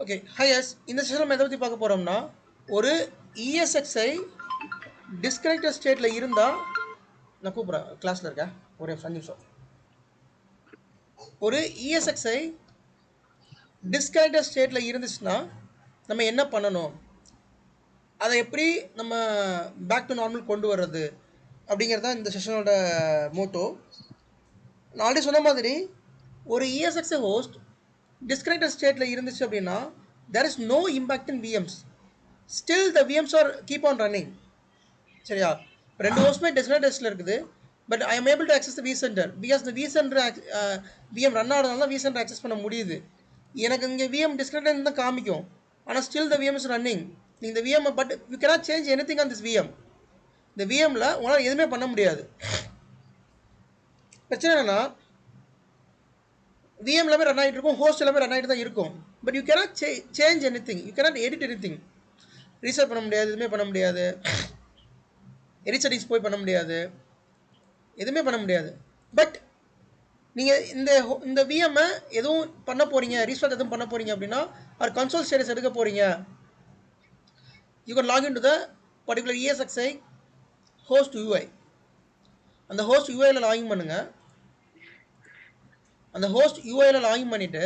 Okay Hiace இந்த செஷனில் நம்ம எதை பற்றி பார்க்க போகிறோம்னா ஒரு இஎஸ்எக்ஸ்ஐ டிஸ்கனெக்டட் ஸ்டேட்டில் இருந்தால் நான் கூப்பிட்றேன் கிளாஸில் இருக்கேன் ஒரு 5 நிமிஷம். ஒரு இஎஸ்எக்ஸ்ஐ டிஸ்கனெக்டட் ஸ்டேட்டில் இருந்துச்சுன்னா நம்ம என்ன பண்ணணும், அதை எப்படி நம்ம பேக் டு நார்மல் கொண்டு வர்றது அப்படிங்கிறது தான் இந்த செஷனோட மோட்டோ. நான் ஆல்ரெடி சொன்ன மாதிரி ஒரு இஎஸ்எக்ஸ்ஐ ஹோஸ்ட் disconnected ஸ்டேட்டில் இருந்துச்சு அப்படின்னா there is no impact in VMs, still the VMs are keep on running. சரியா, ரெண்டு ஹோஸ்ட்மே disconnected ஸ்டேட்டில் இருக்குது, but I am able to access the vCenter because the vCenter VM run ஆகிறதுனால vCenter access பண்ண முடியுது. எனக்கு இங்கே VM disconnected தான் காமிக்கும், ஆனால் still the VM is running. நீங்கள் இந்த VM but you cannot change anything on this VM. இந்த VMல உங்களால் எதுவுமே பண்ண முடியாது. பிரச்சனை என்னன்னா VM எல்லாமே ரன் ஆகிட்டு இருக்கும், ஹோஸ்ட் எல்லாமே ரன் ஆகிட்டு தான் இருக்கும், but you cannot change any thing, you cannot edit any thing. Reset பண்ண முடியாது, எதுவுமே பண்ண முடியாது, எடிட் செட்டிங்ஸ் போய் பண்ண முடியாது, எதுவுமே பண்ண முடியாது. பட் நீங்கள் இந்த விஎம்மை எதுவும் பண்ண போகிறீங்க, ரீஸ்டார்ட் எதுவும் பண்ண போகிறீங்க அப்படின்னா ஒரு கன்சோல் ஸ்டேட்டஸ் எடுக்க போகிறீங்க, you can login to the particular ESXi host UI. அந்த ஹோஸ்ட் UIயில் லாகின் பண்ணுங்கள். அந்த ஹோஸ்ட் UIயில் லாகின் பண்ணிவிட்டு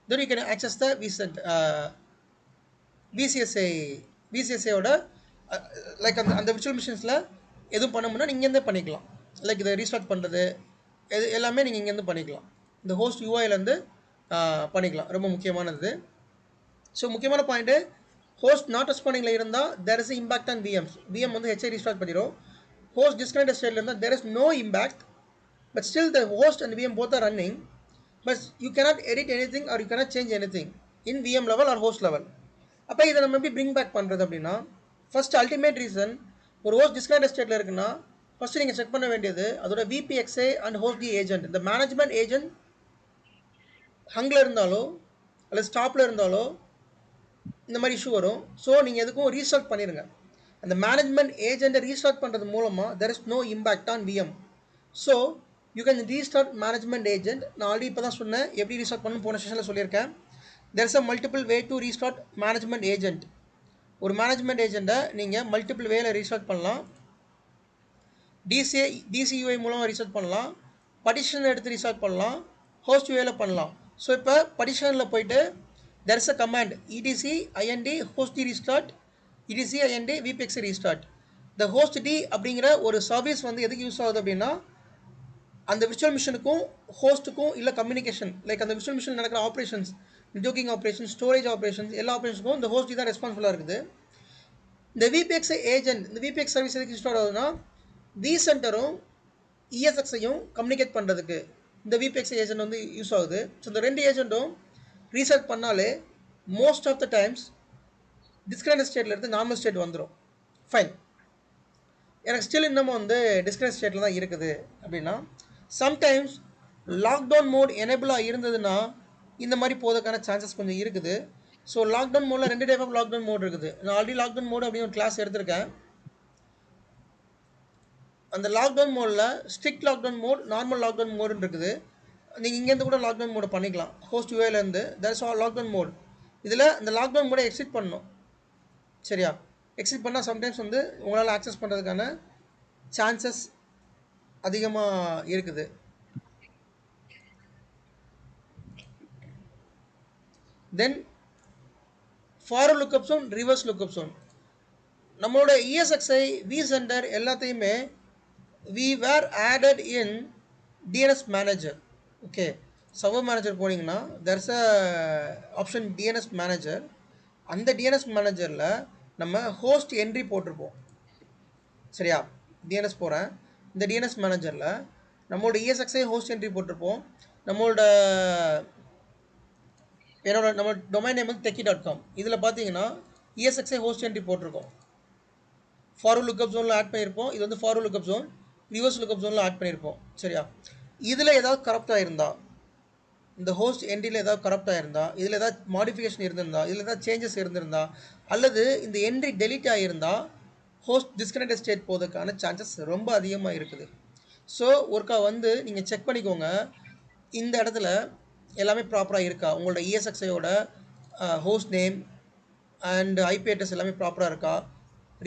then you can access the VCSA-ஓட லைக் அந்த விர்ச்சுவல் மிஷின்ஸில் எதுவும் பண்ண முடியும் இங்கேருந்தே பண்ணிக்கலாம். லைக் இதை ரீஸ்டார்ட் பண்ணுறது எல்லாமே நீங்கள் இங்கேருந்து பண்ணிக்கலாம், இந்த ஹோஸ்ட் UIலேருந்து பண்ணிக்கலாம். ரொம்ப முக்கியமானது. ஸோ முக்கியமான பாயிண்ட்டு, ஹோஸ்ட் நாட் ரெஸ்பாண்டிங்கில் இருந்தால் there is impact on VMs. VM வந்து HI ரீஸ்டார்ட் பண்ணிடும். ஹோஸ்ட் டிஸ்கனெக்டட் ஸ்டேட்டில் இருந்தால் there is no impact, but still the host and VM both are running, but you cannot edit anything or you cannot change anything in VM level or host level. அப்போ இதை நம்ம எப்படி bring back பண்ணுறது அப்படின்னா, first ultimate reason, ஒரு host disconnected ஸ்டேட்டில் இருக்குன்னா first நீங்கள் செக் பண்ண வேண்டியது அதோட VPXA and hostd agent. இந்த மேனேஜ்மெண்ட் ஏஜென்ட் ஹங்கில் இருந்தாலோ அல்லது ஸ்டாப்பில் இருந்தாலோ இந்த மாதிரி இஷ்யூ வரும். ஸோ நீங்கள் எதுக்கும் ரீஸ்டார்ட் பண்ணிடுங்க. அந்த மேனேஜ்மெண்ட் ஏஜென்ட்டை ரீஸ்டார்ட் பண்ணுறது மூலமாக there is no impact on VM. So you can restart management agent. நான் ஆல்ரெடி இப்போ தான் சொன்னேன் எப்படி ரீஸ்டார்ட் பண்ணணும், போன செஷனில் சொல்லியிருக்கேன். there is a multiple way to restart management agent. ஒரு மேனேஜ்மெண்ட் ஏஜென்ட்டை நீங்கள் மல்டிபிள் வேல ரீஸ்டார்ட் பண்ணலாம். DCUI மூலமாக ரீஸ்டார்ட் பண்ணலாம், பட்டிஷன் எடுத்து ரீஸ்டார்ட் பண்ணலாம், ஹோஸ்ட் UIயில் பண்ணலாம். ஸோ இப்போ பட்டிஷனில் போயிட்டு there is a command etc ind host restart etc ind vpx restart. the host d அப்படிங்கிற ஒரு சர்வீஸ் வந்து எதுக்கு யூஸ் ஆகுது அப்படின்னா, அந்த விர்ச்சுவல் மிஷினுக்கும் ஹோஸ்ட்டுக்கும் இல்லை கம்யூனிகேஷன், லைக் அந்த விர்ச்சுவல் மிஷின் நடக்கிற operations, networking operations, storage operations, எல்லா ஆப்ரேஷனுக்கும் இந்த ஹோஸ்ட் தான் ரெஸ்பான்சிபிளாக இருக்குது. இந்த VPXA ஏஜென்ட், இந்த VPX சர்வீஸ் எதுக்கு இன்ஸ்டால் ஆகுதுன்னா vCenterம் ESXையும் கம்யூனிகேட் பண்ணுறதுக்கு இந்த VPXA ஏஜென்ட் வந்து யூஸ் ஆகுது. ஸோ இந்த ரெண்டு ஏஜென்ட்டும் ரீசெட் பண்ணாலே most of the times disconnected ஸ்டேட்டில் இருந்து நார்மல் ஸ்டேட் வந்துடும். ஃபைன், எனக்கு ஸ்டில் இன்னமும் வந்து டிஸ்கனெக்ட் ஸ்டேட்டில் தான் இருக்குது அப்படின்னா, சம்டைம்ஸ் லாக்டவுன் மோட் எனேபிளாக இருந்ததுன்னா இந்த மாதிரி போவதற்கான சான்சஸ் கொஞ்சம் இருக்குது. ஸோ லாக்டவுன் மோடில் 2 டைப் ஆஃப் லாக்டவுன் மோட் இருக்குது. நான் ஆல்ரெடி லாக்டவுன் மோட் அப்படின்னு ஒரு கிளாஸ் எடுத்திருக்கேன். அந்த லாக்டவுன் மோடில் strict lockdown mode, normal lockdown மோடுன்னு இருக்குது. நீங்கள் இங்கேருந்து கூட லாக்டவுன் மோடை பண்ணிக்கலாம், ஹோஸ்ட் UIலேருந்து. That is lockdown mode. இதில் இந்த லாக்டவுன் மோடை எக்ஸிட் பண்ணணும். சரியா, எக்ஸிட் பண்ணால் சம்டைம்ஸ் வந்து உங்களால் ஆக்சஸ் பண்ணுறதுக்கான சான்சஸ் அதிகமாக இருக்குது. Then forward lookup zone, reverse lookup zone. நம்மளோட ESXi vCenter எல்லாத்தையுமே we were added in DNS manager. Okay, server manager போனீங்கன்னா there is a option DNS manager. அந்த DNS மேனேஜரில் நம்ம ஹோஸ்ட் என்ட்ரி போட்டிருப்போம். சரியா, DNS போகிறேன், இந்த DNS மேனேஜரில் நம்மளோட ESXi ஹோஸ்ட் என்ட்ரி போட்டிருப்போம். நம்ம டொமைன் நேம் வந்து techie.com. இதில் பார்த்தீங்கன்னா ESXi ஹோஸ்ட் என்ட்ரி போட்டிருக்கோம். ஃபார்வர்ட் லுக்கப் ஜோனில் ஆட் பண்ணியிருப்போம். இது வந்து forward lookup zone, reverse lookup ஜோனில் ஆட் பண்ணியிருப்போம். சரியா, இதில் ஏதாவது கரப்டாக இருந்தால், இந்த ஹோஸ்ட் என்ட்ரியில் ஏதாவது கரப்டாக இருந்தால், இதில் ஏதாவது மாடிஃபிகேஷன் இருந்திருந்தா, இதில் ஏதாவது சேஞ்சஸ் இருந்திருந்தா, அல்லது இந்த என்ட்ரி டெலீட் ஆகியிருந்தால் ஹோஸ்ட் டிஸ்கனெக்டட் ஸ்டேட் போவதற்கான சான்சஸ் ரொம்ப அதிகமாக இருக்குது. ஸோ ஒருக்கா வந்து நீங்கள் செக் பண்ணிக்கோங்க. இந்த இடத்துல எல்லாமே ப்ராப்பராக இருக்கா, உங்களோட ESXiயோட host name and IP address எல்லாமே ப்ராப்பராக இருக்கா,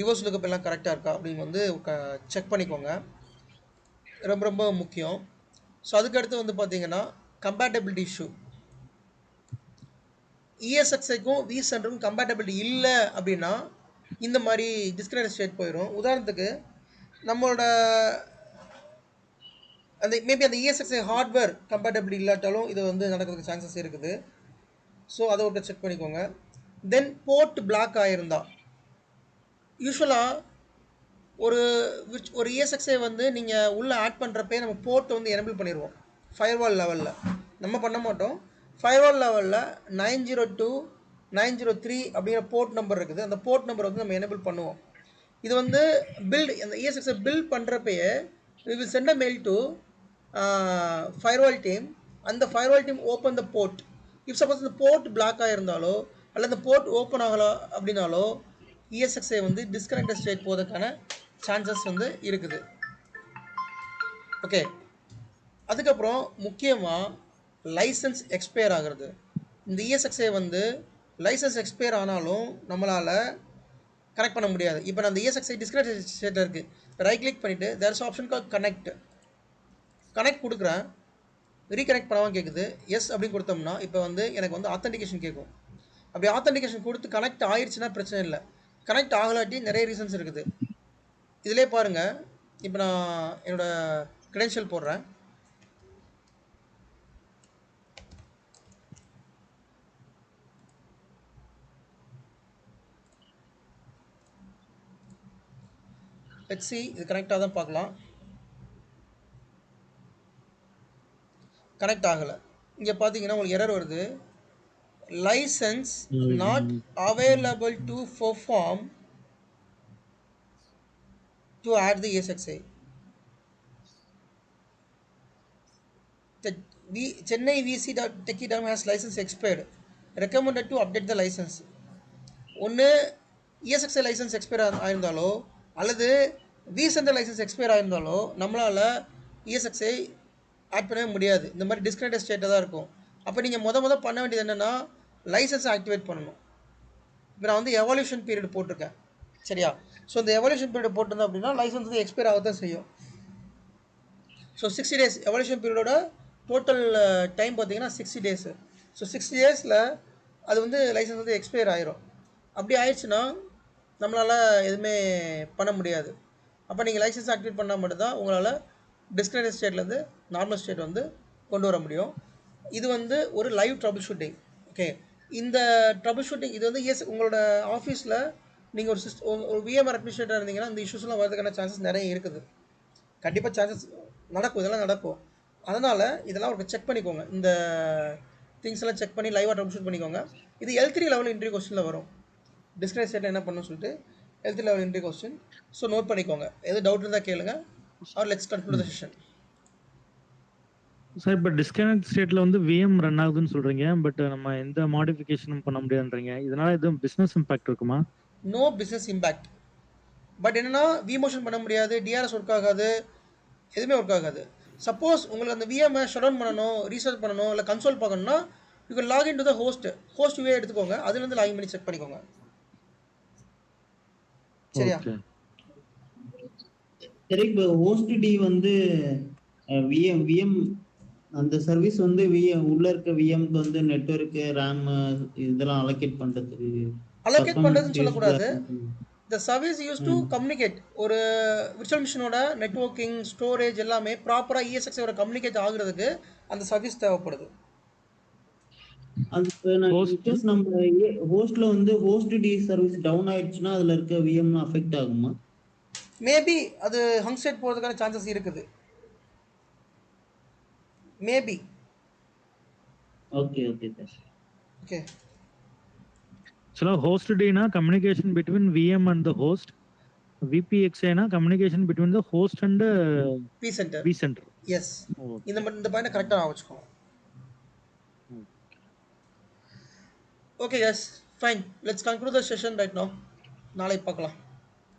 ரிவர்ஸ் லுக்கப் எல்லாம் கரெக்டாக இருக்கா அப்படின்னு வந்து செக் பண்ணிக்கோங்க. ரொம்ப ரொம்ப முக்கியம். ஸோ அதுக்கடுத்து வந்து பார்த்தீங்கன்னா கம்பேட்டபிலிட்டி இஷ்யூ. ESXiக்கும் vCenterக்கும் கம்பேட்டபிலிட்டி இல்லை அப்படின்னா இந்த மாதிரி டிஸ்கனெக்ட் ஸ்டேட் போயிடும். உதாரணத்துக்கு நம்மளோட அந்த மேபி அந்த ESXi ஹார்ட்வேர் கம்பேட்டபிலிட்டி இல்லாட்டாலும் இது வந்து நடக்கிறதுக்கு சான்சஸ் இருக்குது. ஸோ அதை ஒரு செக் பண்ணிக்கோங்க. தென் போர்ட் பிளாக் ஆகிருந்தா, யூஸ்வலாக ஒரு ஒரு ESXi வந்து நீங்கள் உள்ளே ஆட் பண்ணுறப்பே நம்ம போர்ட்டை வந்து எனபிள் பண்ணிடுவோம் ஃபயர்வால் லெவலில். நம்ம பண்ண மாட்டோம். ஃபயர்வால் லெவலில் 902 903 அப்படிங்கிற போர்ட் நம்பர் இருக்குது. அந்த போர்ட் நம்பர் வந்து நம்ம எனபிள் பண்ணுவோம். இது வந்து பில்ட் அந்த ESXi பில்ட் பண்ணுறப்பயே we will send a mail to firewall team. அந்த firewall team open the port. if suppose இந்த போர்ட் பிளாக் ஆகிருந்தாலோ அல்லது அந்த போர்ட் ஓப்பன் ஆகலாம் அப்படின்னாலோ ESXi வந்து டிஸ்கனெக்டட் ஸ்டேட் போவதற்கான சான்சஸ் வந்து இருக்குது. ஓகே, அதுக்கப்புறம் முக்கியமாக லைசன்ஸ் எக்ஸ்பயர் ஆகிறது. இந்த ESXi வந்து லைசன்ஸ் எக்ஸ்பயர் ஆனாலும் நம்மளால் கனெக்ட் பண்ண முடியாது. இப்போ நான் அந்த ESXi டிஸ்கனெக்டட் ஸ்டேட்டில் இருக்குது, ரைட் கிளிக் பண்ணிவிட்டு there is option call connect கொடுக்குறேன். ரீகனெக்ட் பண்ணாமல் கேட்குது. எஸ் அப்படின்னு கொடுத்தோம்னா இப்போ வந்து எனக்கு வந்து ஆத்தென்டிகேஷன் கேட்கும். அப்படி ஆத்தென்டிகேஷன் கொடுத்து கனெக்ட் ஆயிடுச்சுன்னா பிரச்சனை இல்லை. கனெக்ட் ஆகலாட்டி நிறைய ரீசன்ஸ் இருக்குது. இதிலே பாருங்கள், இப்போ நான் என்னோடய க்ரெடென்ஷியல் போடுறேன். லெட்ஸ் see இது கனெக்டாக தான் பார்க்கலாம். கனெக்ட் ஆகலை. இங்கே பார்த்தீங்கன்னா உங்களுக்கு எரர் வருது. License not available to perform to add the ESXi. Chennai VC.techie.com has license expired. Recommended to update the license. ஒன்று ESXi லைசன்ஸ் எக்ஸ்பயர் ஆயிருந்தாலோ அல்லது vCenter லைசன்ஸ் எக்ஸ்பயர் ஆயிருந்தாலோ நம்மளால் ESXi ஆட் பண்ணவே முடியாது. இந்த மாதிரி டிஸ்கனெக்டட் ஸ்டேட்டாக தான் இருக்கும். அப்போ நீங்கள் மொதல் பண்ண வேண்டியது என்னென்னா லைசன்ஸை ஆக்டிவேட் பண்ணணும். இப்போ நான் வந்து எவால்யூஷன் பீரியட் போட்டிருக்கேன், சரியா? ஸோ இந்த எவால்யூஷன் பீரியட் போட்டிருந்தோம் அப்படின்னா லைசன்ஸ் வந்து எக்ஸ்பயர் ஆக தான் செய்யும். ஸோ 60 days எவால்யூஷன் பீரியடோட டோட்டல் டைம் பார்த்தீங்கன்னா 60 days. ஸோ 60 days அது வந்து லைசன்ஸ் வந்து எக்ஸ்பயர் ஆயிரும். அப்படி ஆயிடுச்சுன்னா நம்மளால் எதுவுமே பண்ண முடியாது. அப்போ நீங்கள் லைசன்ஸ் ஆக்டிவேட் பண்ணால் மட்டும்தான் உங்களால் டிஸ்கனெக்டட் ஸ்டேட்லேருந்து நார்மல் ஸ்டேட் வந்து கொண்டு வர முடியும். இது வந்து ஒரு லைவ் ட்ரபிள் ஷூட்டிங். ஓகே, இந்த ட்ரபிள் ஷூட்டிங் இது வந்து உங்களோட ஆஃபீஸில் நீங்கள் ஒரு VMware அட்மினிஸ்ட்ரேட்டர் இருந்தீங்கன்னா இந்த இஷ்யூஸ்லாம் வரதுக்கான சான்சஸ் நிறைய இருக்குது. கண்டிப்பாக சான்சஸ் நடக்கும், இதெல்லாம் நடக்கும். அதனால் இதெல்லாம் ஒரு செக் பண்ணிக்கோங்க. இந்த திங்ஸ் எல்லாம் செக் பண்ணி லைவாக ட்ரபிள் ஷூட் பண்ணிக்கோங்க. இது L3 லெவல் இன்டர்வியூ கொஸ்டினில் வரும். டிஸ்கனெக்ட் ஸ்டேட்டில் என்ன பண்ணணும்னு சொல்லிட்டு L3 level interview question. So note பண்ணிக்கோங்க. எது டவுட் இருந்தால் கேளுங்க. Or let's conclude the session. Sir, இப்போ டிஸ்கனெக்ட் ஸ்டேட்டில் வந்து VM ரன் ஆகுதுன்னு சொல்கிறீங்க, பட் நம்ம எந்த மாடிஃபிகேஷனும் பண்ண முடியாதுன்றீங்க. இதனால் எதுவும் பிஸ்னஸ் இம்பாக்ட் இருக்குமா? No business impact. பட் என்னென்னா விமோஷன் பண்ண முடியாது, DRS ஒர்க் ஆகாது, எதுவுமே ஒர்க் ஆகாது. சப்போஸ் உங்களுக்கு அந்த VMஐ ஷட் டவுன் பண்ணணும், ரீசெட் பண்ணணும், இல்லை கன்சோல் பார்க்கணும்னா you can login to the host way எடுத்துக்கோங்க. அதுலேருந்து லாகின் பண்ணி செக் பண்ணிக்கோங்க. சரியா? சரி, இப்போ ஹோஸ்ட் டி வந்து விஎம் அந்த சர்வீஸ் வந்து உள்ள இருக்க விஎம்க்கு வந்து நெட்வொர்க், ரேம் இதெல்லாம் அலோகேட் பண்ணுறதுன்னு சொல்லக்கூடாது. The service used to communicate. ஒரு விர்ச்சுவல் மிஷினோட நெட்வொர்க்கிங், ஸ்டோரேஜ் எல்லாமே ப்ராப்பராக ESXi கம்யூனிகேட் ஆகுறதுக்கு அந்த சர்வீஸ் தேவைப்படுது. நம்ம ஹோஸ்ட்ல வந்து ஹோஸ்ட் டி சர்வீஸ் டவுன் ஆயிடுச்சுன்னா அதுல இருக்க விஎம் அஃபெக்ட் ஆகுமா? மேபி அது ஹங் ஸ்டேட் போகிறதுக்கான சான்சஸ் இருக்குது. Maybe. Okay okay okay. So host D na communication between VM and the host. VPXi na communication between the host and vCenter. Yes. இந்த point கரெக்டாக வச்சுக்கோங்க. Okay guys, fine. Let's conclude the session right now. நாளைக்கு பார்க்கலாம்.